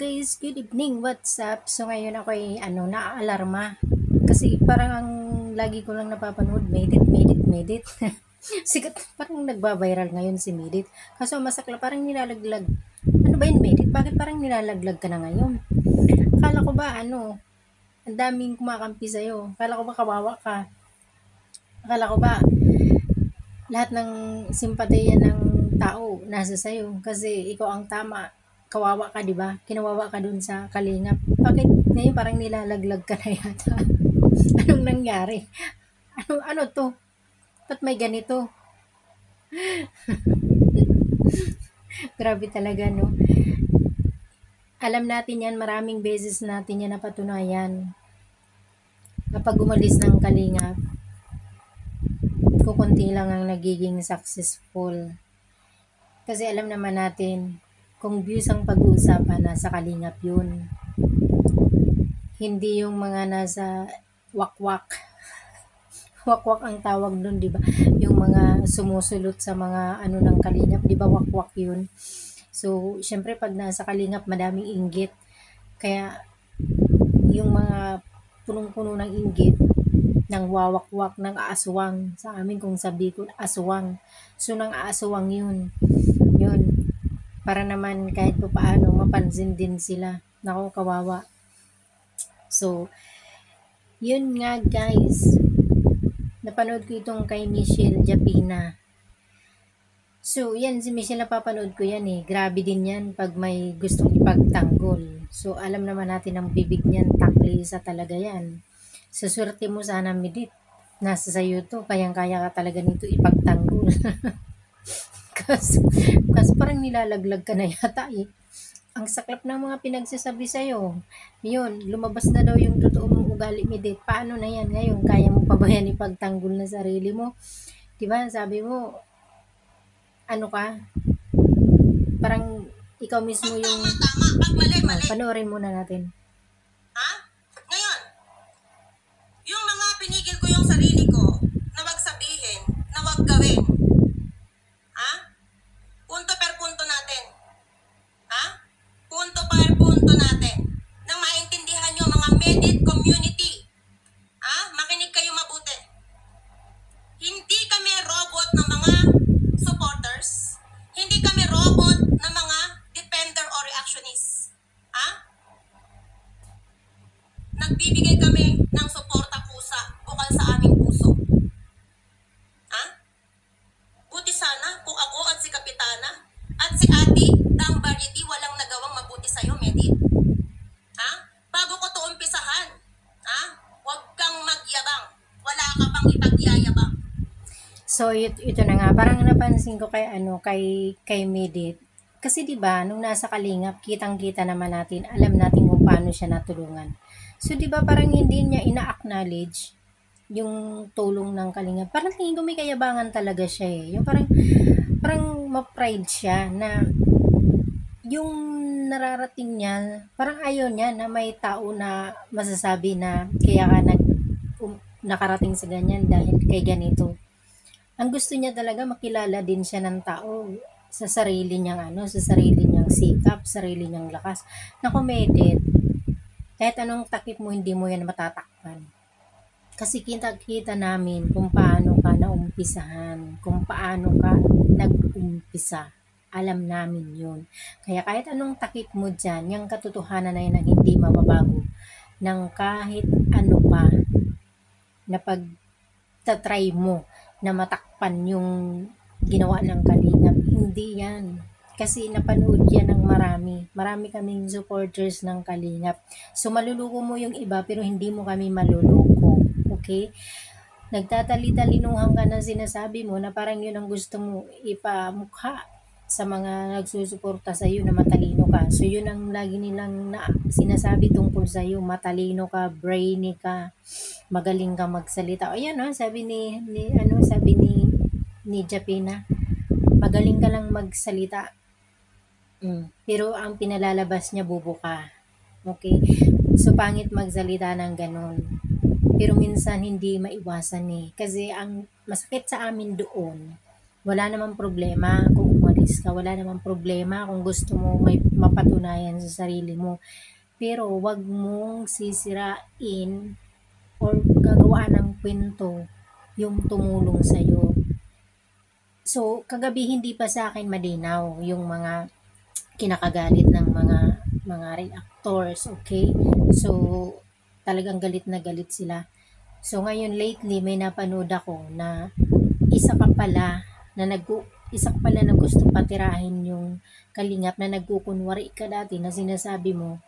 guys, good evening, what's up? So ngayon ako ay naaalarma. Kasi parang ang lagi ko lang napapanood, Medit. Sikat, parang nagba-viral ngayon si Medit. Kaso masakla, parang nilalaglag. Ano ba yun, Medit? Bakit parang nilalaglag ka na ngayon? Akala ko ba ang daming kumakampi sa'yo. Akala ko ba kawawa ka. Akala ko ba lahat ng simpatiya ng tao nasa sa'yo kasi ikaw ang tama. Kawawa ka, di ba? Kinawawa ka dun sa kalingap. Bakit ngayon parang nilalaglag ka na yata? Anong nangyari? Ano to? Ba't may ganito? Grabe talaga, no? Alam natin yan, maraming beses natin yan napatunayan. Kapag umalis ng kalingap, kukunti lang ang nagiging successful. Kasi alam naman natin, kung views ang pag-uusapan, nasa kalingap yun. Hindi yung mga nasa wakwak. Wakwak ang tawag nun, di ba? Yung mga sumusulot sa mga ng kalingap, di ba wakwak yun? So, syempre pag nasa kalingap, madaming inggit. Kaya, yung mga punong-puno ng inggit, ng wawakwak, ng aaswang. Sa amin kung sabi ko, aswang. So, ng aaswang yun. Yun. Para naman kahit pa paano, mapansin din sila. Nako, kawawa. So, yun nga guys. Napanood ko itong kay Michelle Japina. So, yan, si Michelle napapanood ko yan eh. Grabe din yan pag may gustong ipagtanggol. So, alam naman natin ang bibig niyan, taklisa talaga yan. Sa swerte mo sana, Midit. Nasa sayo to, kayang-kaya ka talaga nito ipagtanggol. kasi parang nilalaglag ka na yata eh. Ang saklap ng mga pinagsasabi sa'yo. Yun, lumabas na daw yung totoo mong ugali, Midit. Paano na yan ngayon? Kaya mo pa ba yan ipagtanggol na sarili mo? Diba, sabi mo, ano ka? Parang ikaw mismo yung... Tama. Pag mali. Panoorin muna natin. Ha? Ngayon, yung mga pinigil ko yung sarili ko na wag sabihin, na wag gawin. Ha? Punto per punto natin. Ha? Punto per punto natin. Nang maintindihan nyo mga Medit community. Ha? Makinig kayo mabuti. Hindi kami robot ng mga supporters. Hindi kami robot ng mga defender or reactionist. Ha? Nagbibigay kami ng suporta pusa bukal sa aming puso. Ha? Buti sana kung ako at si Kapitana at si Ate Dang Bariti walang nagawang mabuti sa'yo, Medit. Ha? Bago ko to umpisahan, ha? Huwag kang magyabang. Wala ka pang ipagyayabang. So, ito na nga. Parang napansin ko kay Medit. Kasi 'di ba nung nasa kalingap, kitang-kita naman natin, alam natin kung paano siya natulungan. So 'di ba parang hindi niya ina-acknowledge yung tulong ng kalingap. Parang tingin ko may kayabangan talaga siya eh. Yung parang ma-pride siya na yung nararating niya, parang ayaw niya na may tao na masasabi na kaya ka nakarating sa ganyan dahil kay ganito. Ang gusto niya talaga makilala din siya ng tao sa sarili niyang sa sarili niyang sikap, sarili niyang lakas. Na committed. Kahit anong takip mo, hindi mo yan matatakpan. Kasi kita-kita namin kung paano ka naumpisahan, kung paano ka nag-umpisa. Alam namin yun. Kaya kahit anong takip mo dyan, yung katotohanan na yun ang hindi mababago ng kahit ano pa na pagtatry mo na matakpan yung ginawa ng kalingap. Hindi yan. Kasi napanood yan ng marami. Marami kaming supporters ng kalingap. So maluluko mo yung iba pero hindi mo kami maluluko. Okay? Nagtatali-talinuhan ka na sinasabi mo na parang yun ang gusto mo ipamukha sa mga nagsusuporta sa iyo na matalino ka. So yun ang lagi nilang sinasabi tungkol sa iyo, matalino ka, brainy ka, magaling ka magsalita. Ayan sabi ni Japina, magaling ka lang magsalita. Pero ang pinalalabas niya bobo ka. Okay? So pangit magsalita ng ganon. Pero minsan hindi maiwasan eh. Kasi ang masakit sa amin doon, Wala namang problema kung umalis ka, wala namang problema kung gusto mo may mapatunayan sa sarili mo. Pero wag mong sisirain or gagawa ng kwento yung tumulong sa'yo. So, kagabi hindi pa sa akin malinaw yung mga kinakagalit ng mga reactors, okay? So, talagang galit na galit sila. So, ngayon lately may napanood ako na isa ka pala na isa ka pala na gusto patirahin yung kalingap na nagkukunwari ka dati na sinasabi mo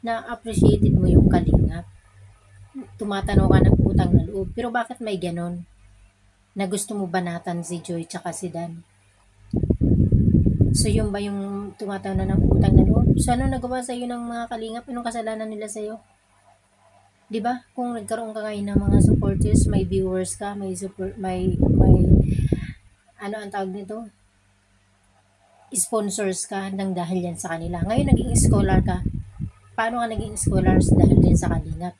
na appreciated mo yung kalingap. Tumatanaw ka ng utang na loob. Pero bakit may ganon? Na gusto mo banatan si Joy tsaka si Dan? So, yun ba yung tumatanaw ng utang na loob? So, ano nagawa sa'yo ng mga kalingap? Anong kasalanan nila sa'yo? 'Di ba? Kung nagkaroon ka ngayon ng mga supporters, may viewers ka, may ano ang tawag nito? Sponsors ka nang dahil yan sa kanila. Ngayon naging scholar ka. Paano ka naging scholars dahil din sa kalingap?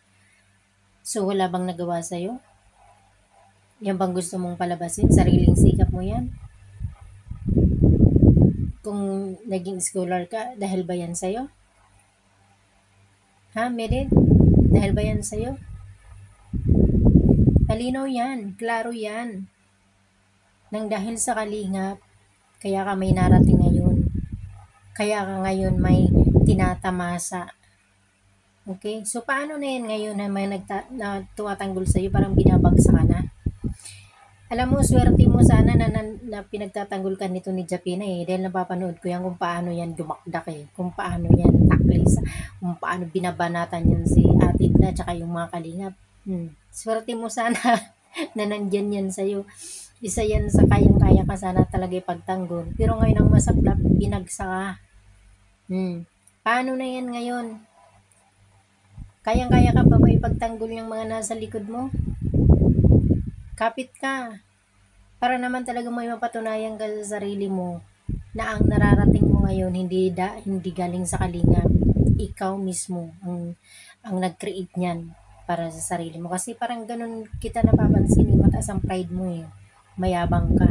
So wala bang nagawa sa iyo? Yan bang gusto mong palabasin? Sariling sikap mo yan? Kung naging scholar ka, dahil ba yan sa'yo? Ha, Merit? Dahil ba yan sa'yo? Malinaw yan, klaro yan. Nang dahil sa kalingap, kaya ka may narating ngayon. Kaya ka ngayon may tinatamasa. Okay? So, paano na yan ngayon na may na tumatanggol sa'yo, parang binabagsak ka na? Alam mo, swerte mo sana na pinagtatanggol ka nito ni Japina eh. Dahil napapanood ko yan kung paano yan dumakdak eh. Kung paano yan taklis. Kung paano binabanatan yan si Ate Edna tsaka yung mga kalingap. Swerte mo sana na nandyan yan sa'yo. Isa yan sa kayang-kaya ka sana talaga ipagtanggol. Pero ngayon ang masaklap, binagsak ka. Paano na yan ngayon? Kayang-kaya ka pa ba ipagtanggol yung mga nasa likod mo? Kapit ka. Para naman talaga may mapatunayan ka sa sarili mo na ang nararating mo ngayon hindi galing sa kalingap. Ikaw mismo ang nag-create niyan para sa sarili mo. Kasi parang ganun kita napapansin, mataas ang pride mo eh. Mayabang ka.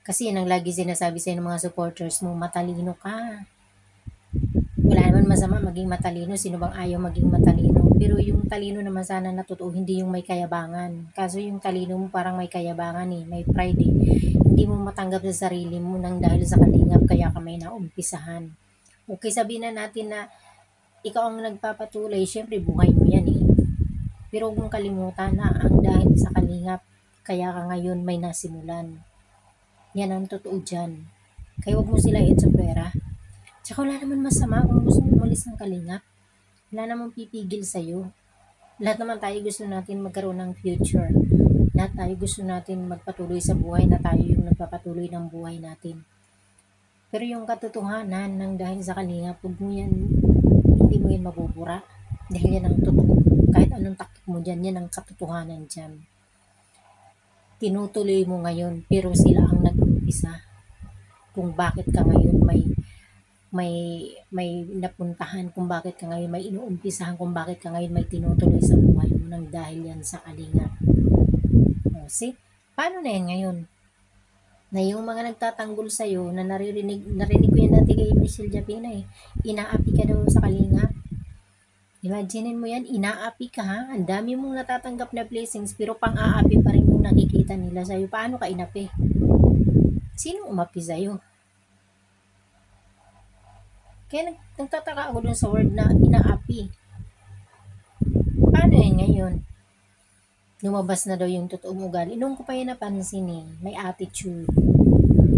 Kasi yan ang lagi sinasabi sa ng mga supporters mo, matalino ka. Wala naman masama maging matalino, sino bang ayaw maging matalino? Pero yung talino naman sana na totoo, hindi yung may kayabangan. Kaso yung talino mo parang may kayabangan eh, may pride eh. Hindi mo matanggap sa sarili mo nang dahil sa kalingap kaya ka may naumpisahan. Okay, sabihin na natin na ikaw ang nagpapatuloy, syempre buhay mo yan eh. Pero huwag mong kalimutan na ang dahil sa kalingap, kaya ka ngayon may nasimulan. Yan ang totoo dyan. Kaya huwag mo sila itsupera. Tsaka wala naman masama kung gusto mo umalis ng kalingap. Wala namang pipigil sa'yo. Lahat naman tayo gusto natin magkaroon ng future. Lahat tayo gusto natin magpatuloy sa buhay na tayo yung nagpapatuloy ng buhay natin. Pero yung katotohanan ng dahil sa kalingap, hindi mo yan mabubura. Dahil yan ang totoo. Kahit anong takip mo dyan, yan ang katotohanan dyan. Tinutuloy mo ngayon, pero sila ang nag-umpisa. Kung bakit ka ngayon may napuntahan, kung bakit ka ngayon may inuumpisahan, kung bakit ka ngayon may tinutuloy sa buhay mo nang dahil yan sa kalingap. See? Paano na yan ngayon? Na yung mga nagtatanggol sa'yo, na narinig ko yan dati kay Michelle Japina eh, inaapi ka daw sa kalingap. Imaginin mo yan, inaapi ka ha, ang dami mong natatanggap na blessings, pero pang-aapi pa rin yung nakikita nila sa'yo. Paano ka inapi? Sino umapi sa'yo? Kaya nagtataka ako dun sa word na inaapi. Paano yan ngayon? Lumabas na daw yung totoong ugali. Nung ko pa yan napansin eh, may attitude.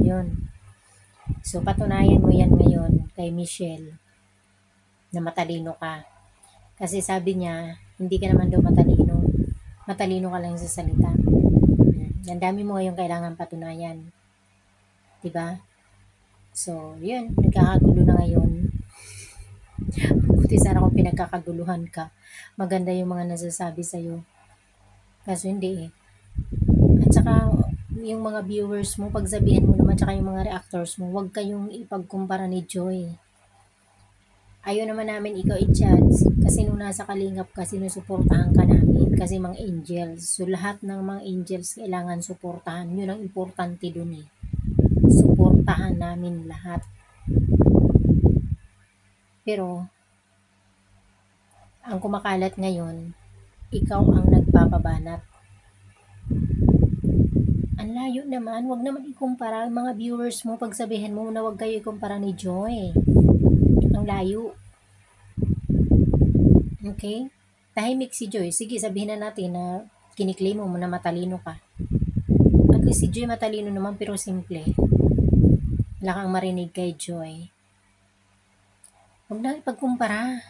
Yun. So, patunayan mo yan ngayon kay Michelle na matalino ka. Kasi sabi niya, hindi ka naman daw matalino. Matalino ka lang sa salita. Ang dami mo ngayong kailangan patunayan. Diba? So, yun. Nagkakagulo na ngayon. Buti sana kung pinagkakaguluhan ka. Maganda yung mga nasasabi sa'yo. Kaso hindi eh. At saka, yung mga viewers mo, pagsabihan mo naman, tsaka yung mga reactors mo, huwag kayong ipagkumpara ni Joy. Ayaw naman namin ikaw i-judge kasi nung nasa kalingap ka, sinusuportahan ka namin kasi mga angels. So, lahat ng mga angels kailangan suportahan. Yun ang importante dun eh. Suportahan namin lahat. Pero, ang kumakalat ngayon, ikaw ang nagpapabanat. Ang layo naman, wag naman ikumpara mga viewers mo, pagsabihin mo na wag kayo ikumpara ni Joy. Ang layo. Okay? Tahimik si Joy. Sige, sabihin na natin na kiniklaim mo na matalino ka. At least si Joy matalino naman pero simple. Wala kang marinig kay Joy. Huwag na ipagkumpara.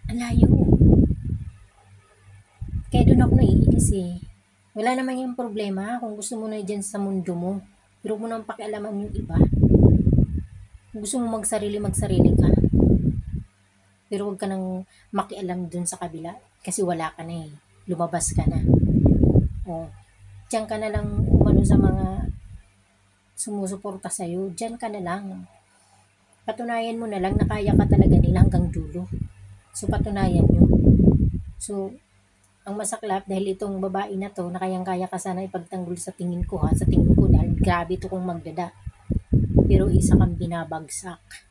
Ang layo. Kaya doon ako naiinis eh. Wala naman yung problema kung gusto mo na dyan sa mundo mo. Pero huwag mo nang pakialaman yung iba. Kung gusto mo magsarili ka. Pero huwag ka nang makialam dun sa kabila. Kasi wala ka na eh. Lumabas ka na. O, diyan ka na lang umano sa mga sumusuporta sa'yo. Diyan ka na lang. Patunayan mo na lang na kaya ka talaga nila hanggang dulo. So, patunayan nyo. So, ang masaklap dahil itong babae na to na kayang-kaya ka sana ipagtanggol sa tingin ko ha, sa tingin ko dahil grabe to kung magdada. Pero isa kang binabagsak.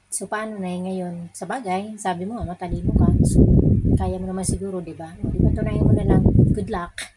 So paano na ngayon? Sa bagay, sabi mo nga matalino ka. So kaya mo naman siguro, 'di ba? O, di ba tunayan mo na lang. Good luck.